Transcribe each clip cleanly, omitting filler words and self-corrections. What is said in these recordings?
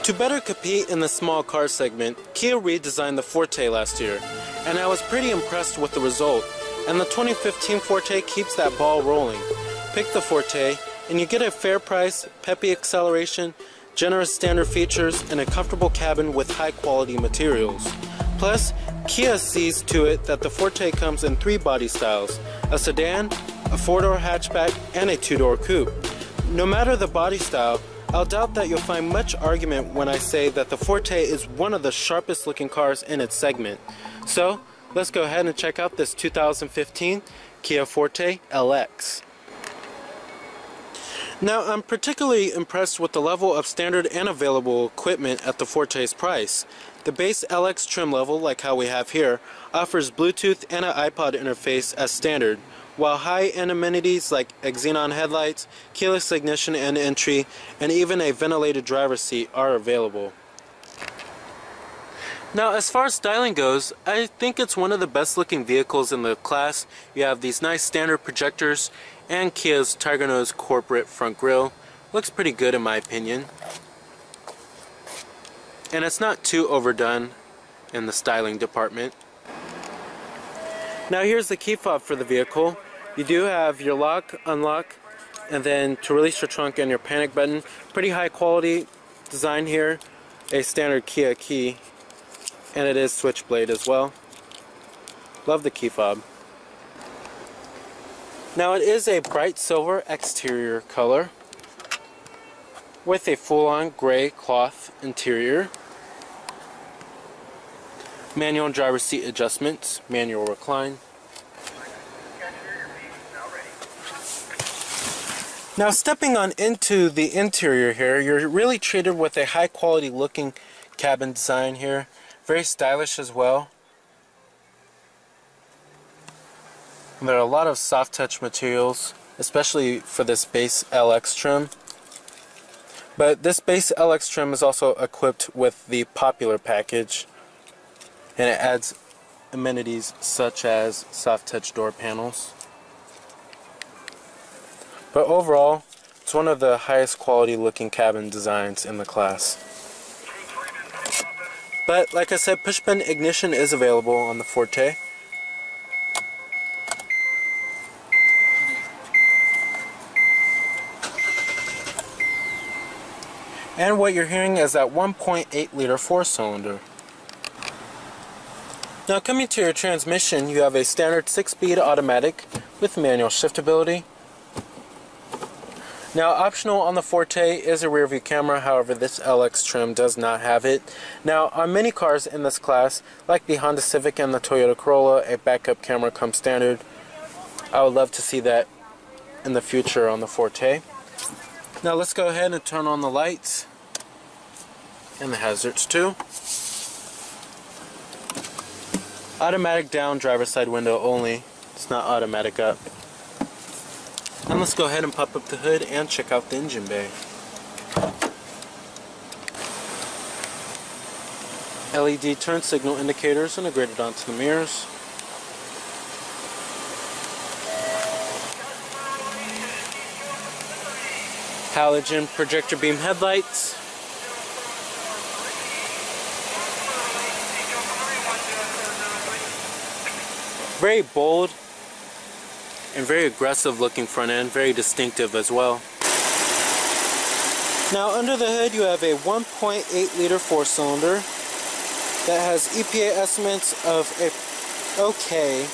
To better compete in the small car segment, Kia redesigned the Forte last year, and I was pretty impressed with the result, and the 2015 Forte keeps that ball rolling. Pick the Forte, and you get a fair price, peppy acceleration, generous standard features, and a comfortable cabin with high quality materials. Plus, Kia sees to it that the Forte comes in 3 body styles: a sedan, a 4-door hatchback, and a 2-door coupe. No matter the body style, I'll doubt that you'll find much argument when I say that the Forte is one of the sharpest looking cars in its segment. So, let's go ahead and check out this 2015 Kia Forte LX. Now, I'm particularly impressed with the level of standard and available equipment at the Forte's price. The base LX trim level, like how we have here, offers Bluetooth and an iPod interface as standard, while high-end amenities like xenon headlights, keyless ignition and entry, and even a ventilated driver's seat are available. Now, as far as styling goes, I think it's one of the best looking vehicles in the class. You have these nice standard projectors and Kia's Tiger Nose corporate front grille. Looks pretty good in my opinion. And it's not too overdone in the styling department. Now here's the key fob for the vehicle. You do have your lock, unlock, and then to release your trunk and your panic button. Pretty high quality design here. A standard Kia key. And it is switchblade as well. Love the key fob. Now it is a bright silver exterior color with a full-on gray cloth interior. Manual and driver's seat adjustments, manual recline. Now stepping on into the interior here, you're really treated with a high quality looking cabin design here. Very stylish as well. And there are a lot of soft touch materials, especially for this base LX trim. But this base LX trim is also equipped with the Popular package, and it adds amenities such as soft touch door panels. But overall, it's one of the highest quality looking cabin designs in the class. But like I said, push button ignition is available on the Forte. And what you're hearing is that 1.8 liter 4-cylinder. Now coming to your transmission, you have a standard 6-speed automatic with manual shiftability. Now optional on the Forte is a rear view camera, however this LX trim does not have it. Now on many cars in this class, like the Honda Civic and the Toyota Corolla, a backup camera comes standard. I would love to see that in the future on the Forte. Now let's go ahead and turn on the lights and the hazards too. Automatic down, driver's side window only. It's not automatic up. And let's go ahead and pop up the hood and check out the engine bay. LED turn signal indicators integrated onto the mirrors. Halogen projector beam headlights. Very bold and very aggressive looking front end, very distinctive as well. Now under the hood you have a 1.8 liter 4-cylinder that has EPA estimates of a okay,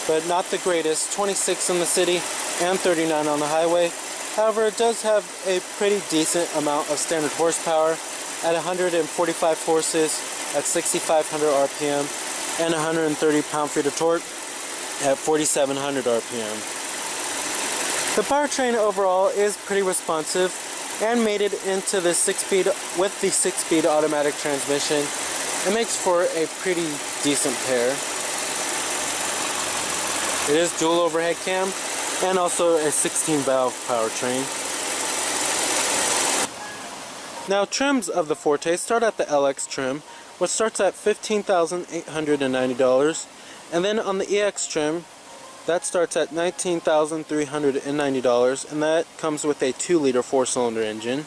but not the greatest, 26 in the city and 39 on the highway. However, it does have a pretty decent amount of standard horsepower at 145 horses at 6,500 RPM and 130 pound-feet of torque at 4,700 RPM. The powertrain overall is pretty responsive and made it into the 6-speed with the 6-speed automatic transmission. It makes for a pretty decent pair. It is dual overhead cam and also a 16-valve powertrain. Now trims of the Forte start at the LX trim, which starts at $15,890. And then on the EX trim, that starts at $19,390, and that comes with a 2-liter 4-cylinder engine.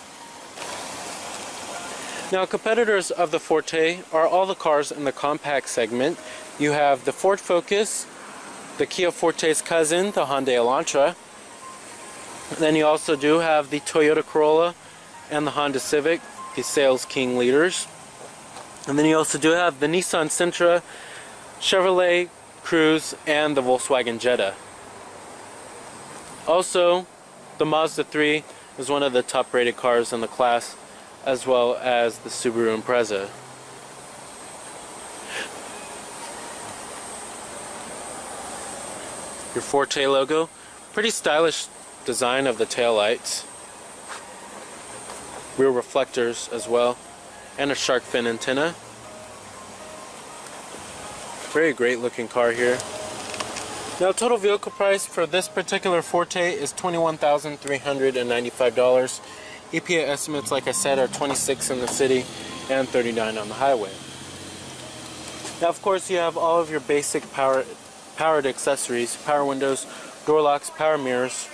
Now, competitors of the Forte are all the cars in the compact segment. You have the Ford Focus, the Kia Forte's cousin, the Hyundai Elantra. Then you also do have the Toyota Corolla and the Honda Civic, the sales king leaders. And then you also do have the Nissan Sentra, Chevrolet Cruze, and the Volkswagen Jetta. Also, the Mazda 3 is one of the top rated cars in the class, as well as the Subaru Impreza. Your Forte logo, pretty stylish design of the taillights, rear reflectors as well, and a shark fin antenna. Very great looking car here. Now, total vehicle price for this particular Forte is $21,395. EPA estimates, like I said, are 26 in the city and 39 on the highway. Now, of course, you have all of your basic powered accessories: power windows, door locks, power mirrors,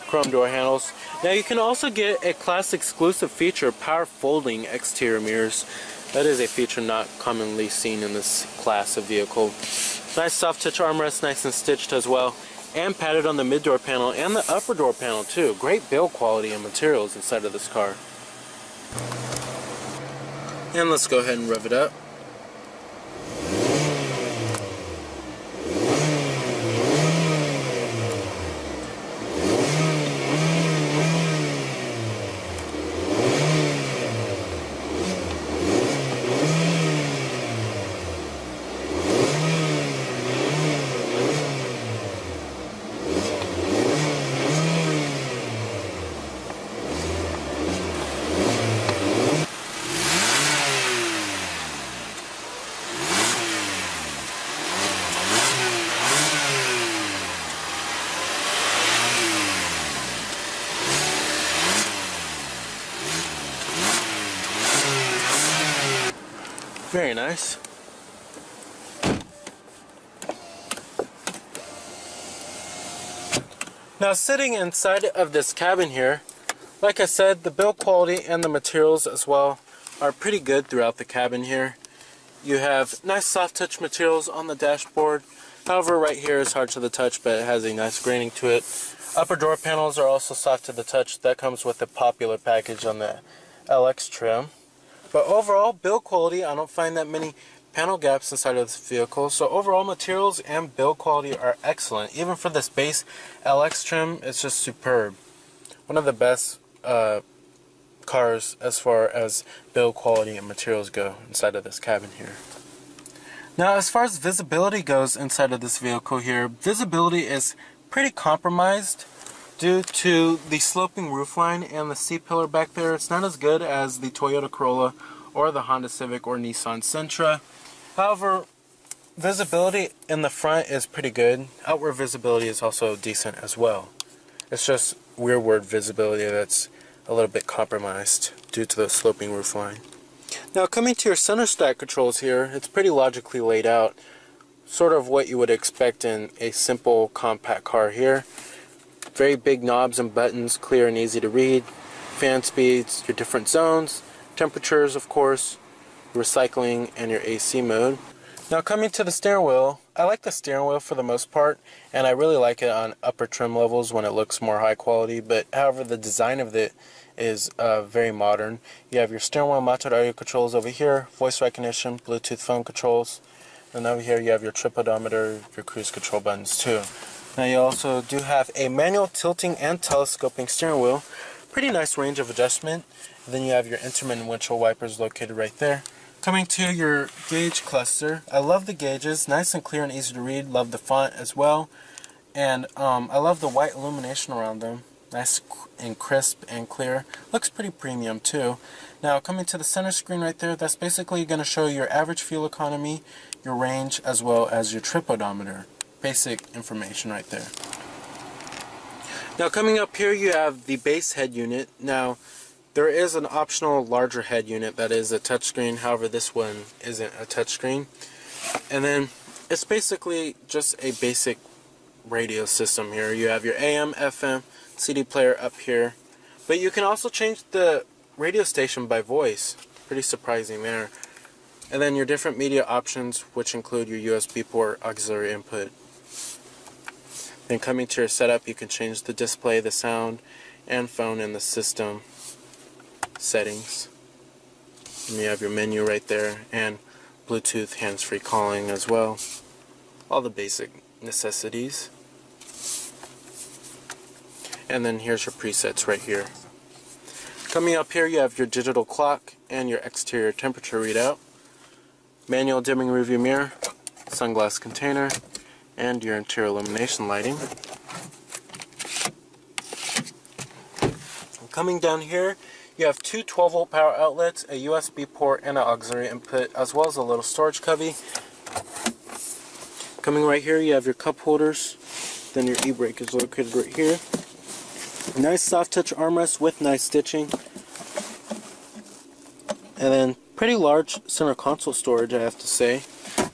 chrome door handles. Now, you can also get a class exclusive feature, power folding exterior mirrors. That is a feature not commonly seen in this class of vehicle. Nice soft touch armrest, nice and stitched as well, and padded on the mid door panel and the upper door panel too. Great build quality and materials inside of this car. And let's go ahead and rev it up. Very nice. Now, sitting inside of this cabin here, like I said, the build quality and the materials as well are pretty good throughout the cabin here. You have nice soft touch materials on the dashboard. However, right here is hard to the touch, but it has a nice graining to it. Upper door panels are also soft to the touch. That comes with the popular package on the LX trim. But overall, build quality, I don't find that many panel gaps inside of this vehicle. So overall, materials and build quality are excellent. Even for this base LX trim, it's just superb. One of the best cars as far as build quality and materials go inside of this cabin here. Now, as far as visibility goes inside of this vehicle here, visibility is pretty compromised due to the sloping roofline and the C-pillar back there. It's not as good as the Toyota Corolla or the Honda Civic or Nissan Sentra. However, visibility in the front is pretty good. Outward visibility is also decent as well. It's just rearward visibility that's a little bit compromised due to the sloping roofline. Now, coming to your center stack controls here, it's pretty logically laid out. Sort of what you would expect in a simple compact car here. Very big knobs and buttons, clear and easy to read. Fan speeds, your different zones, temperatures, of course, recycling, and your AC mode. Now, coming to the steering wheel, I like the steering wheel for the most part, and I really like it on upper trim levels when it looks more high quality, but however, the design of it is very modern. You have your steering wheel mounted audio controls over here, voice recognition, Bluetooth phone controls, and over here you have your trip odometer, your cruise control buttons too. Now, you also do have a manual tilting and telescoping steering wheel. Pretty nice range of adjustment. And then you have your intermittent windshield wipers located right there. Coming to your gauge cluster, I love the gauges, nice and clear and easy to read. Love the font as well. And I love the white illumination around them. Nice and crisp and clear. Looks pretty premium too. Now, coming to the center screen right there, that's basically going to show your average fuel economy, your range, as well as your trip odometer. Basic information right there. Now, coming up here, you have the base head unit. Now, there is an optional larger head unit that is a touchscreen. However, this one isn't a touchscreen. And then it's basically just a basic radio system here. You have your AM, FM, CD player up here. But you can also change the radio station by voice. pretty surprising there. And then your different media options, which include your USB port, auxiliary input. Then coming to your setup, you can change the display, the sound, and phone in the system settings. And you have your menu right there, and Bluetooth hands-free calling as well. All the basic necessities. And then here's your presets right here. Coming up here, you have your digital clock and your exterior temperature readout, manual dimming rearview mirror, sunglass container, and your interior illumination lighting. Coming down here, you have two 12-volt power outlets, a USB port, and an auxiliary input, as well as a little storage cubby. Coming right here, you have your cup holders. Then your e-brake is located right here. Nice soft touch armrest with nice stitching. And then pretty large center console storage, I have to say.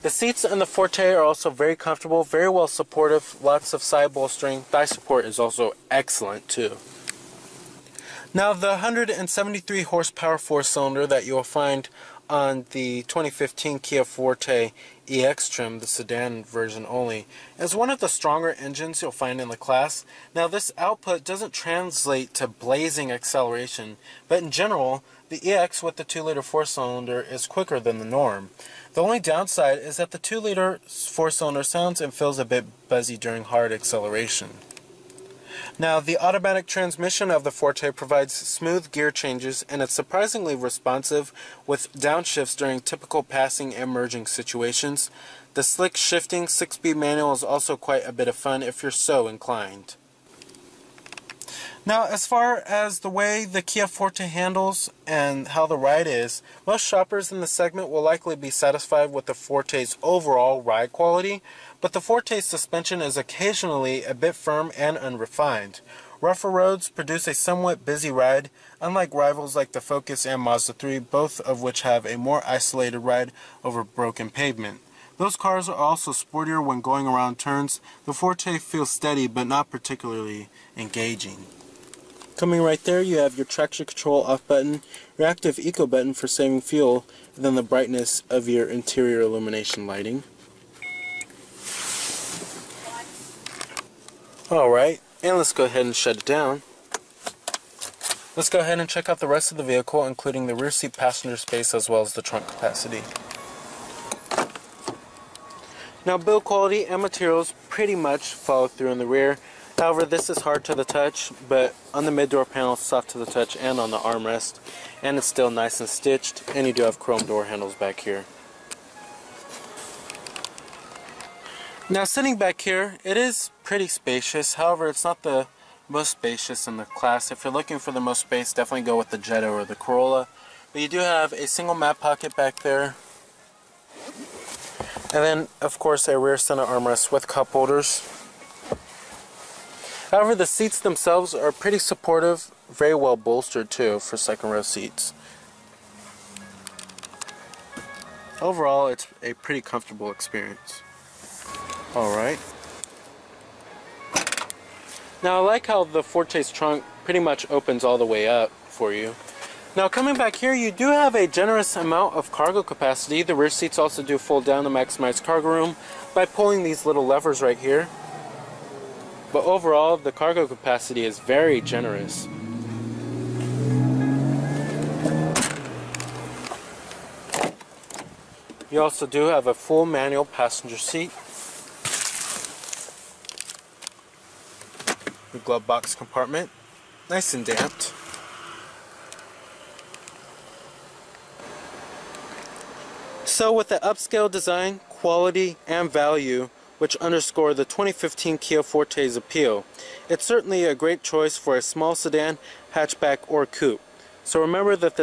The seats in the Forte are also very comfortable, very well supportive, lots of side bolstering. Thigh support is also excellent too. Now the 173 horsepower 4-cylinder that you will find on the 2015 Kia Forte EX trim, the sedan version only, is one of the stronger engines you'll find in the class. Now this output doesn't translate to blazing acceleration, but in general, the EX with the 2-liter 4-cylinder is quicker than the norm. The only downside is that the 2-liter 4-cylinder sounds and feels a bit buzzy during hard acceleration. Now, the automatic transmission of the Forte provides smooth gear changes, and it's surprisingly responsive with downshifts during typical passing and merging situations. The slick shifting 6-speed manual is also quite a bit of fun if you're so inclined. Now, as far as the way the Kia Forte handles and how the ride is, most shoppers in the segment will likely be satisfied with the Forte's overall ride quality, but the Forte's suspension is occasionally a bit firm and unrefined. Rougher roads produce a somewhat busy ride, unlike rivals like the Focus and Mazda 3, both of which have a more isolated ride over broken pavement. Those cars are also sportier when going around turns. The Forte feels steady but not particularly engaging. Coming right there, you have your traction control off button, your active eco button for saving fuel, and then the brightness of your interior illumination lighting. Alright, and let's go ahead and shut it down. Let's go ahead and check out the rest of the vehicle, including the rear seat passenger space as well as the trunk capacity. Now, build quality and materials pretty much follow through in the rear. However, this is hard to the touch, but on the mid-door panel it's soft to the touch and on the armrest, and it's still nice and stitched, and you do have chrome door handles back here. Now, sitting back here, it is pretty spacious. However, it's not the most spacious in the class. If you're looking for the most space, definitely go with the Jetta or the Corolla. But you do have a single mat pocket back there, and then, of course, a rear center armrest with cup holders. However, the seats themselves are pretty supportive, very well bolstered too for second row seats. Overall, it's a pretty comfortable experience. Alright. Now, I like how the Forte's trunk pretty much opens all the way up for you. Now, coming back here, you do have a generous amount of cargo capacity. The rear seats also do fold down to maximize cargo room by pulling these little levers right here. But overall, the cargo capacity is very generous. You also do have a full manual passenger seat. The glove box compartment, nice and damped. So with the upscale design, quality, and value, which underscore the 2015 Kia Forte's appeal, it's certainly a great choice for a small sedan, hatchback, or coupe. So remember that this